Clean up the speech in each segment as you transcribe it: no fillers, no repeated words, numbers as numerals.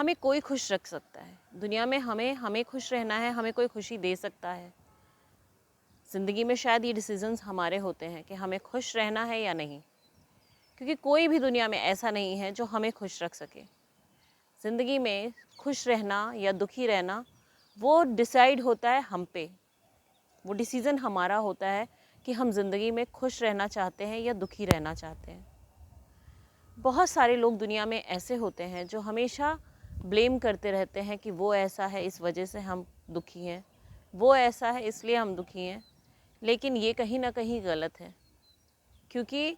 हमें कोई खुश रख सकता है दुनिया में, हमें हमें खुश रहना है, हमें कोई खुशी दे सकता है। ज़िंदगी में शायद ये डिसीजंस हमारे होते हैं कि हमें खुश रहना है या नहीं, क्योंकि कोई भी दुनिया में ऐसा नहीं है जो हमें खुश रख सके। ज़िंदगी में खुश रहना या दुखी रहना वो डिसाइड होता है हम पे, वो डिसीज़न हमारा होता है कि हम ज़िंदगी में खुश रहना चाहते हैं या दुखी रहना चाहते हैं। बहुत सारे लोग दुनिया में ऐसे होते हैं जो हमेशा ब्लेम करते रहते हैं कि वो ऐसा है इस वजह से हम दुखी हैं, वो ऐसा है इसलिए हम दुखी हैं। लेकिन ये कहीं ना कहीं गलत है, क्योंकि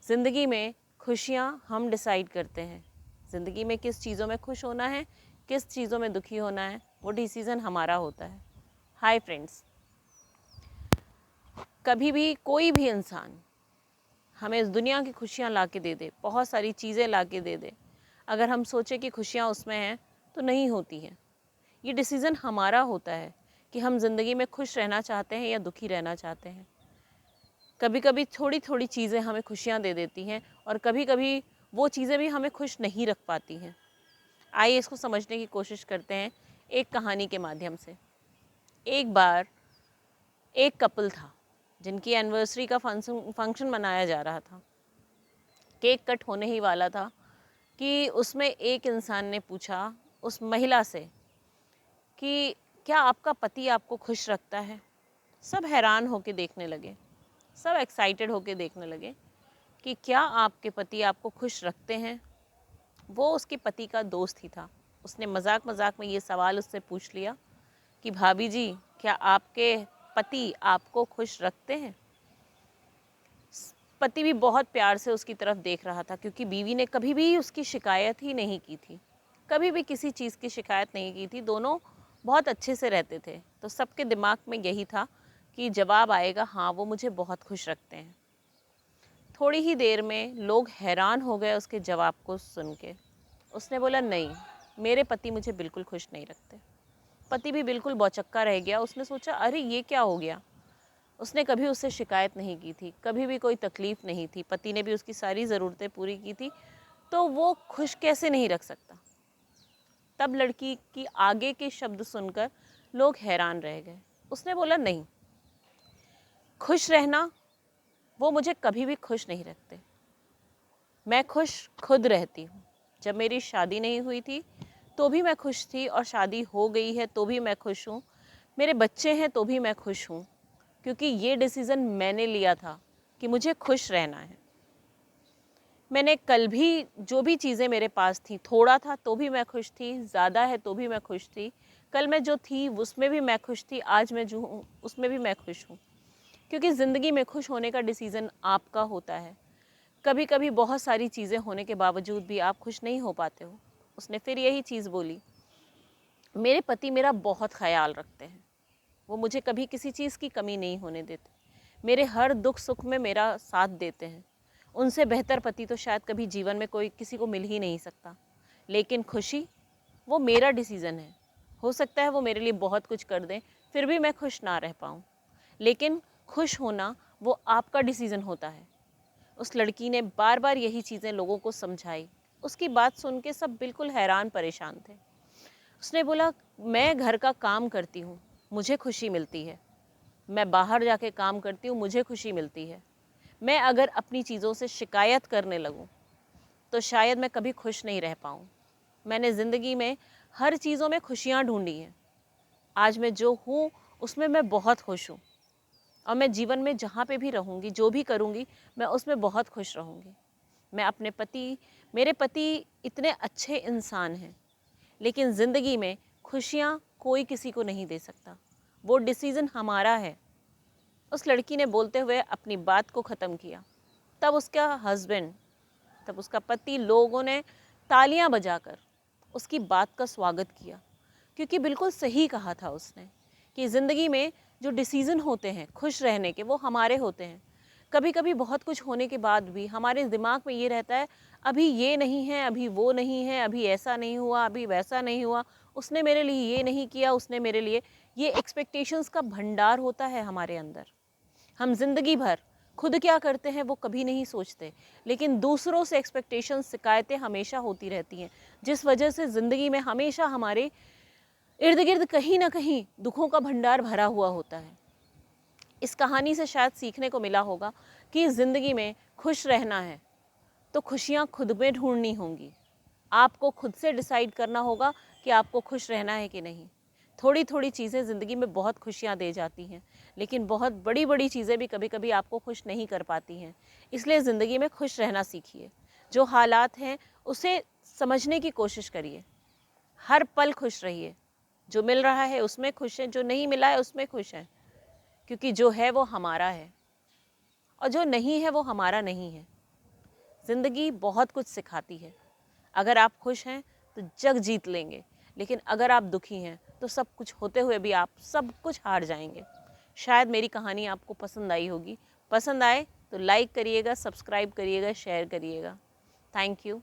ज़िंदगी में खुशियाँ हम डिसाइड करते हैं। ज़िंदगी में किस चीज़ों में खुश होना है, किस चीज़ों में दुखी होना है, वो डिसीज़न हमारा होता है। हाय फ्रेंड्स, कभी भी कोई भी इंसान हमें इस दुनिया की खुशियाँ ला के दे दे, बहुत सारी चीज़ें ला के दे दे, अगर हम सोचें कि खुशियाँ उसमें हैं तो नहीं होती हैं। ये डिसीज़न हमारा होता है कि हम ज़िंदगी में खुश रहना चाहते हैं या दुखी रहना चाहते हैं। कभी कभी थोड़ी थोड़ी चीज़ें हमें खुशियाँ दे देती हैं और कभी कभी वो चीज़ें भी हमें खुश नहीं रख पाती हैं। आइए इसको समझने की कोशिश करते हैं एक कहानी के माध्यम से। एक बार एक कपल था जिनकी एनिवर्सरी का फंक्शन मनाया जा रहा था। केक कट होने ही वाला था कि उसमें एक इंसान ने पूछा उस महिला से कि क्या आपका पति आपको खुश रखता है। सब हैरान होकर देखने लगे, सब एक्साइटेड होकर देखने लगे कि क्या आपके पति आपको खुश रखते हैं। वो उसके पति का दोस्त ही था। उसने मजाक मजाक में ये सवाल उससे पूछ लिया कि भाभी जी, क्या आपके पति आपको खुश रखते हैं। पति भी बहुत प्यार से उसकी तरफ देख रहा था, क्योंकि बीवी ने कभी भी उसकी शिकायत ही नहीं की थी, कभी भी किसी चीज़ की शिकायत नहीं की थी। दोनों बहुत अच्छे से रहते थे। तो सबके दिमाग में यही था कि जवाब आएगा, हाँ वो मुझे बहुत खुश रखते हैं। थोड़ी ही देर में लोग हैरान हो गए उसके जवाब को सुन के। उसने बोला, नहीं, मेरे पति मुझे बिल्कुल खुश नहीं रखते। पति भी बिल्कुल बौचक्का रह गया। उसने सोचा, अरे ये क्या हो गया। उसने कभी उससे शिकायत नहीं की थी, कभी भी कोई तकलीफ़ नहीं थी, पति ने भी उसकी सारी ज़रूरतें पूरी की थी, तो वो खुश कैसे नहीं रख सकता। तब लड़की की आगे के शब्द सुनकर लोग हैरान रह गए। उसने बोला, नहीं, खुश रहना वो मुझे कभी भी खुश नहीं रखते। मैं खुश खुद रहती हूँ। जब मेरी शादी नहीं हुई थी तो भी मैं खुश थी, और शादी हो गई है तो भी मैं खुश हूँ। मेरे बच्चे हैं तो भी मैं खुश हूँ, क्योंकि ये डिसीज़न मैंने लिया था कि मुझे खुश रहना है। मैंने कल भी जो भी चीज़ें मेरे पास थी, थोड़ा था तो भी मैं खुश थी, ज़्यादा है तो भी मैं खुश थी। कल मैं जो थी उसमें भी मैं खुश थी, आज मैं जो हूँ उसमें भी मैं खुश हूँ। क्योंकि ज़िंदगी में खुश होने का डिसीज़न आपका होता है। कभी कभी बहुत सारी चीज़ें होने के बावजूद भी आप खुश नहीं हो पाते हो। उसने फिर यही चीज़ बोली, मेरे पति मेरा बहुत ख्याल रखते हैं, वो मुझे कभी किसी चीज़ की कमी नहीं होने देते, मेरे हर दुख सुख में मेरा साथ देते हैं। उनसे बेहतर पति तो शायद कभी जीवन में कोई किसी को मिल ही नहीं सकता। लेकिन खुशी वो मेरा डिसीज़न है। हो सकता है वो मेरे लिए बहुत कुछ कर दें, फिर भी मैं खुश ना रह पाऊँ, लेकिन खुश होना वो आपका डिसीज़न होता है। उस लड़की ने बार बार यही चीज़ें लोगों को समझाई। उसकी बात सुन के सब बिल्कुल हैरान परेशान थे। उसने बोला, मैं घर का काम करती हूँ, मुझे खुशी मिलती है। मैं बाहर जाके काम करती हूँ, मुझे खुशी मिलती है। मैं अगर अपनी चीज़ों से शिकायत करने लगूँ तो शायद मैं कभी खुश नहीं रह पाऊँ। मैंने ज़िंदगी में हर चीज़ों में खुशियाँ ढूंढी हैं। आज मैं जो हूँ उसमें मैं बहुत खुश हूँ, और मैं जीवन में जहाँ पे भी रहूँगी, जो भी करूँगी, मैं उसमें बहुत खुश रहूँगी। मैं अपने पति, मेरे पति इतने अच्छे इंसान हैं, लेकिन ज़िंदगी में खुशियाँ कोई किसी को नहीं दे सकता। वो डिसीज़न हमारा है। उस लड़की ने बोलते हुए अपनी बात को ख़त्म किया। तब उसका हस्बैंड, तब उसका पति, लोगों ने तालियां बजाकर उसकी बात का स्वागत किया, क्योंकि बिल्कुल सही कहा था उसने कि ज़िंदगी में जो डिसीज़न होते हैं खुश रहने के, वो हमारे होते हैं। कभी कभी बहुत कुछ होने के बाद भी हमारे दिमाग में ये रहता है, अभी ये नहीं है, अभी वो नहीं है, अभी ऐसा नहीं हुआ, अभी वैसा नहीं हुआ, उसने मेरे लिए ये नहीं किया, उसने मेरे लिए। ये एक्सपेक्टेशंस का भंडार होता है हमारे अंदर। हम जिंदगी भर खुद क्या करते हैं वो कभी नहीं सोचते, लेकिन दूसरों से एक्सपेक्टेशंस, शिकायतें हमेशा होती रहती हैं, जिस वजह से ज़िंदगी में हमेशा हमारे इर्द गिर्द कहीं ना कहीं दुखों का भंडार भरा हुआ होता है। इस कहानी से शायद सीखने को मिला होगा कि ज़िंदगी में खुश रहना है तो खुशियाँ खुद में ढूंढनी होंगी। आपको खुद से डिसाइड करना होगा कि आपको खुश रहना है कि नहीं। थोड़ी थोड़ी चीज़ें ज़िंदगी में बहुत खुशियाँ दे जाती हैं, लेकिन बहुत बड़ी बड़ी चीज़ें भी कभी कभी आपको खुश नहीं कर पाती हैं। इसलिए ज़िंदगी में खुश रहना सीखिए। जो हालात हैं उसे समझने की कोशिश करिए। हर पल खुश रहिए। जो मिल रहा है उसमें खुश हैं, जो नहीं मिला है उसमें खुश हैं, क्योंकि जो है वो हमारा है और जो नहीं है वो हमारा नहीं है। ज़िंदगी बहुत कुछ सिखाती है। अगर आप खुश हैं तो जग जीत लेंगे, लेकिन अगर आप दुखी हैं तो सब कुछ होते हुए भी आप सब कुछ हार जाएंगे। शायद मेरी कहानी आपको पसंद आई होगी। पसंद आए तो लाइक करिएगा, सब्सक्राइब करिएगा, शेयर करिएगा। Thank you.